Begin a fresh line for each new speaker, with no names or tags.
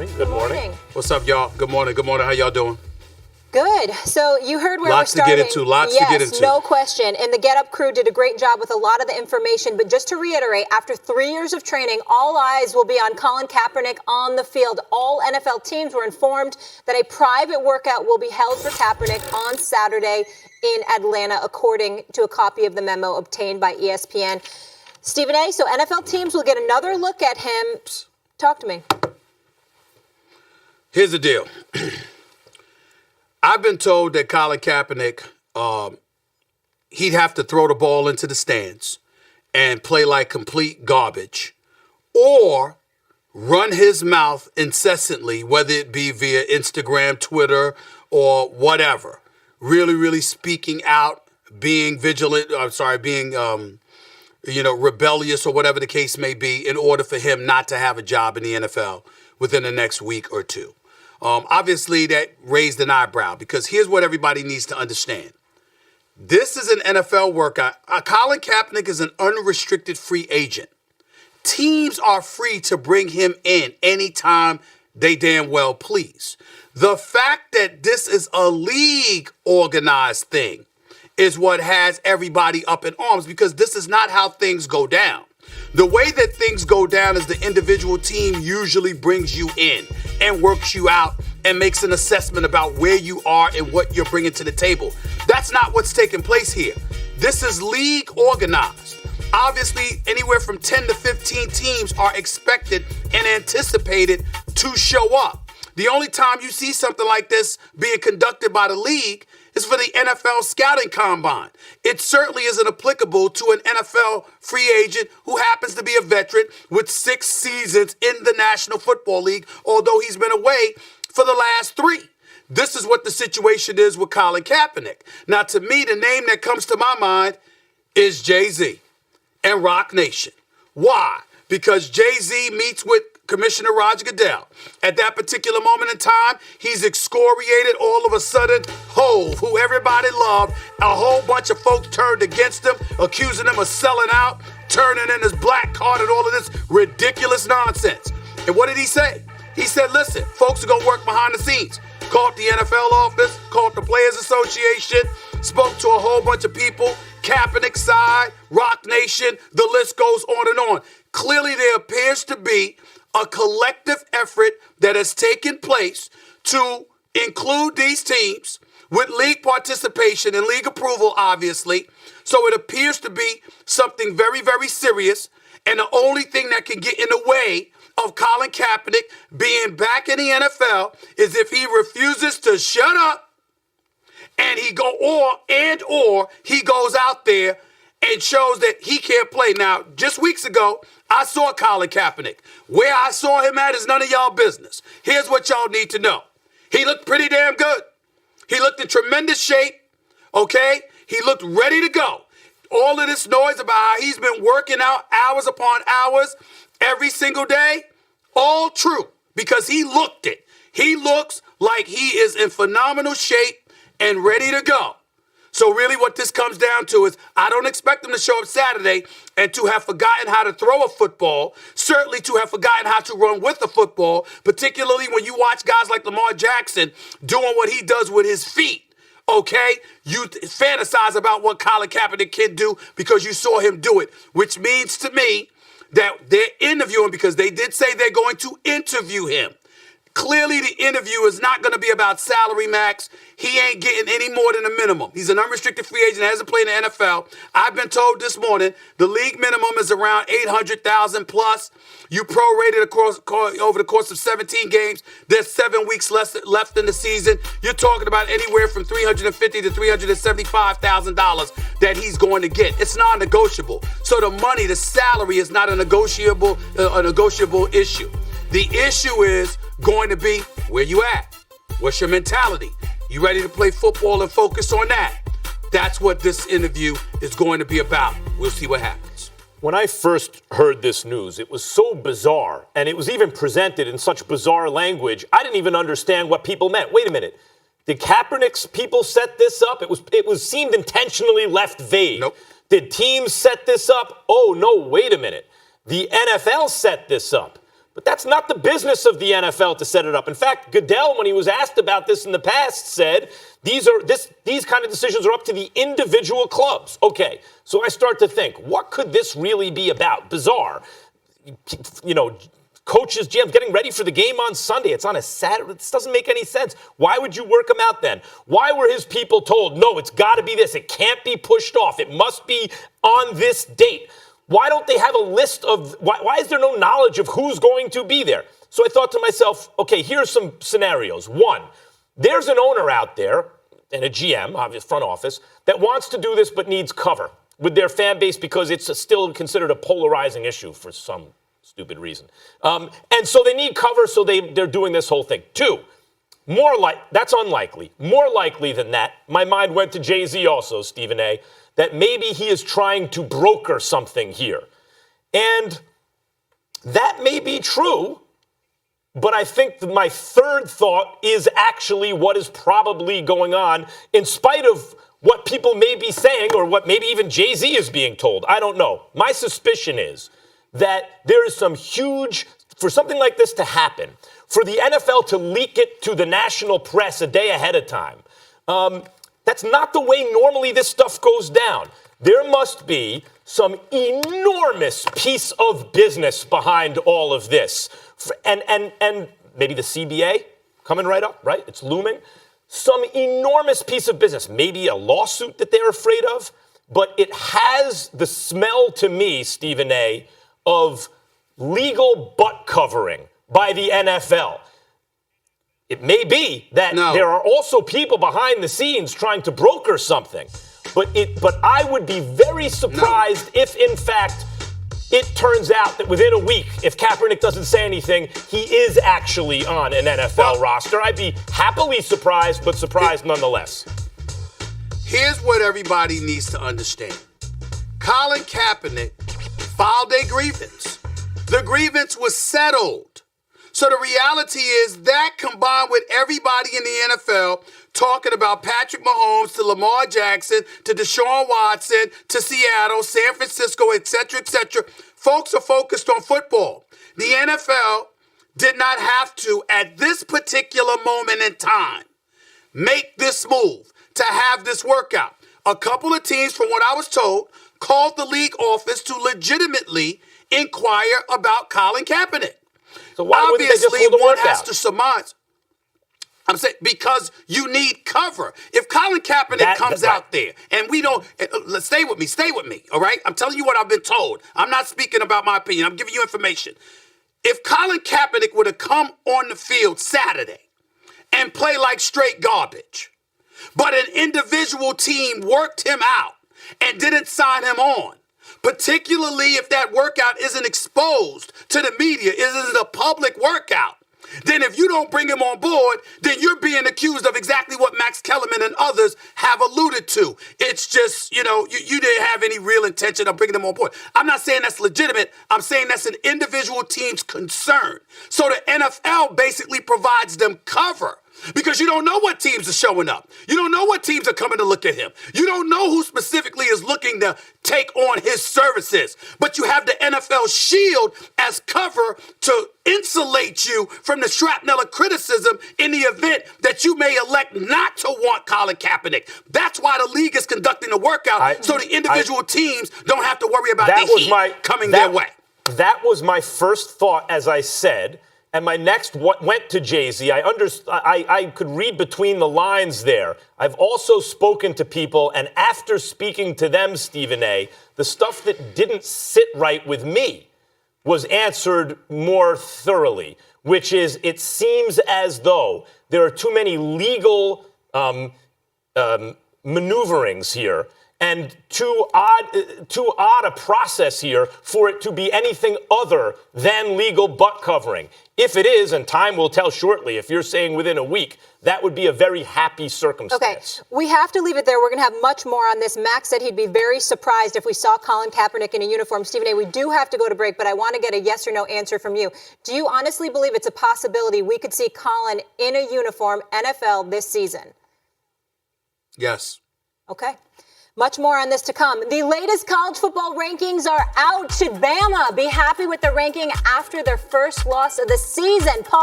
morning. Good morning.
What's up, y'all? Good morning. Good morning. How y'all doing?
Good. So you heard where
Lots
we're starting.
to get into. Lots to get into.
Yes, no question. And the Get Up crew did a great job with a lot of the information. But just to reiterate, after 3 years of training, all eyes will be on Colin Kaepernick on the field. All NFL teams were informed that a private workout will be held for Kaepernick on Saturday in Atlanta, according to a copy of the memo obtained by ESPN. Stephen A., so NFL teams will get another look at him. Talk to me.
Here's the deal. I've been told that Colin Kaepernick, he'd have to throw the ball into the stands and play like complete garbage, or run his mouth incessantly, whether it be via Instagram, Twitter, or whatever. Really, really speaking out, being vigilant, being rebellious or whatever the case may be, in order for him not to have a job in the NFL within the next week or two. Obviously, that raised an eyebrow, because here's what everybody needs to understand. This is an NFL workout. Colin Kaepernick is an unrestricted free agent. Teams are free to bring him in anytime they damn well please. The fact that this is a league organized thing is what has everybody up in arms, because this is not how things go down. The way that things go down is the individual team usually brings you in and works you out and makes an assessment about where you are and what you're bringing to the table. That's not what's taking place here. This is league organized. Obviously, anywhere from 10 to 15 teams are expected and anticipated to show up. The only time you see something like this being conducted by the league is for the NFL scouting combine. It certainly isn't applicable to an NFL free agent who happens to be a veteran with 6 seasons in the National Football League, although he's been away for the last 3. This is what the situation is with Colin Kaepernick. Now, to me, the name that comes to my mind is Jay-Z and Rock Nation. Why? Because Jay-Z meets with Commissioner Roger Goodell. At that particular moment in time, he's excoriated all of a sudden Hove, who everybody loved. A whole bunch of folks turned against him, accusing him of selling out, turning in his black card and all of this ridiculous nonsense. And what did he say? He said, listen, folks are going to work behind the scenes. Called the NFL office, called the Players Association, spoke to a whole bunch of people, Kaepernick side, Rock Nation, the list goes on and on. Clearly, there appears to be a collective effort that has taken place to include these teams with league participation and league approval, obviously. So it appears to be something very, very serious. And the only thing that can get in the way of Colin Kaepernick being back in the NFL is if he refuses to shut up and he goes out there and shows that he can't play. Now, just weeks ago, I saw Colin Kaepernick. Where I saw him at is none of y'all business. Here's what y'all need to know. He looked pretty damn good. He looked in tremendous shape, okay? He looked ready to go. All of this noise about how he's been working out hours upon hours every single day, all true, because he looked it. He looks like he is in phenomenal shape and ready to go. So really what this comes down to is I don't expect him to show up Saturday and to have forgotten how to throw a football, certainly to have forgotten how to run with a football, particularly when you watch guys like Lamar Jackson doing what he does with his feet, okay? You fantasize about what Colin Kaepernick can do because you saw him do it, which means to me that they're interviewing, because they did say they're going to interview him. Clearly, the interview is not going to be about salary max. He ain't getting any more than a minimum. He's an unrestricted free agent, hasn't played in the NFL. I've been told this morning the league minimum is around $800,000 plus. You prorated over the course of 17 games. There's 7 weeks left in the season. You're talking about anywhere from $350,000 to $375,000 that he's going to get. It's non-negotiable. So the money, the salary, is not a negotiable issue. The issue is going to be where you at. What's your mentality? You ready to play football and focus on that? That's what this interview is going to be about. We'll see what happens.
When I first heard this news, it was so bizarre, and it was even presented in such bizarre language, I didn't even understand what people meant. Wait a minute. Did Kaepernick's people set this up? It seemed intentionally left vague.
Nope.
Did teams set this up? Oh, no, wait a minute. The NFL set this up. But that's not the business of the NFL to set it up. In fact, Goodell, when he was asked about this in the past, said these kind of decisions are up to the individual clubs. Okay, so I start to think, what could this really be about? Bizarre. Coaches, GMs getting ready for the game on Sunday. It's on a Saturday. This doesn't make any sense. Why would you work him out then? Why were his people told, no, it's got to be this. It can't be pushed off. It must be on this date. Why don't they have a list of, why is there no knowledge of who's going to be there? So I thought to myself, okay, here's some scenarios. One, there's an owner out there and a GM, obvious front office, that wants to do this but needs cover with their fan base because it's still considered a polarizing issue for some stupid reason. And so they need cover, so they're doing this whole thing. Two, that's unlikely. More likely than that, my mind went to Jay-Z also, Stephen A., that maybe he is trying to broker something here. And that may be true, but I think that my third thought is actually what is probably going on, in spite of what people may be saying or what maybe even Jay-Z is being told. I don't know. My suspicion is that there is some huge, for something like this to happen, for the NFL to leak it to the national press a day ahead of time, that's not the way normally this stuff goes down. There must be some enormous piece of business behind all of this. And maybe the CBA coming right up, right? It's looming. Some enormous piece of business, maybe a lawsuit that they're afraid of, but it has the smell to me, Stephen A., of legal butt covering by the NFL. It may be that there are also people behind the scenes trying to broker something, but I would be very surprised if, in fact, it turns out that within a week, if Kaepernick doesn't say anything, he is actually on an NFL roster. I'd be happily surprised, but surprised nonetheless.
Here's what everybody needs to understand. Colin Kaepernick filed a grievance. The grievance was settled. So the reality is that, combined with everybody in the NFL talking about Patrick Mahomes to Lamar Jackson to Deshaun Watson to Seattle, San Francisco, et cetera, folks are focused on football. The NFL did not have to, at this particular moment in time, make this move to have this workout. A couple of teams, from what I was told, called the league office to legitimately inquire about Colin Kaepernick.
So why wouldn't they just hold the
one
workout?
has to surmise. I'm saying because you need cover. If Colin Kaepernick comes out there and we don't, stay with me, all right? I'm telling you what I've been told. I'm not speaking about my opinion. I'm giving you information. If Colin Kaepernick would have come on the field Saturday and play like straight garbage, but an individual team worked him out and didn't sign him on, particularly if that workout isn't exposed to the media, isn't a public workout, then if you don't bring him on board, then you're being accused of exactly what Max Kellerman and others have alluded to. It's just, you didn't have any real intention of bringing them on board. I'm not saying that's legitimate. I'm saying that's an individual team's concern. So the NFL basically provides them cover. Because you don't know what teams are showing up. You don't know what teams are coming to look at him. You don't know who specifically is looking to take on his services. But you have the NFL shield as cover to insulate you from the shrapnel of criticism in the event that you may elect not to want Colin Kaepernick. That's why the league is conducting a workout so the individual teams don't have to worry about the heat coming their way.
That was my first thought, as I said. And my next went to Jay-Z. I could read between the lines there. I've also spoken to people, and after speaking to them, Stephen A., the stuff that didn't sit right with me was answered more thoroughly, which is it seems as though there are too many legal maneuverings here and too odd a process here for it to be anything other than legal butt covering. If it is, and time will tell shortly, if you're saying within a week, that would be a very happy circumstance.
Okay, we have to leave it there. We're going to have much more on this. Max said he'd be very surprised if we saw Colin Kaepernick in a uniform. Stephen A., we do have to go to break, but I want to get a yes or no answer from you. Do you honestly believe it's a possibility we could see Colin in a uniform, NFL, this season?
Yes.
Okay. Much more on this to come. The latest college football rankings are out. Should Bama be happy with the ranking after their first loss of the season? Paul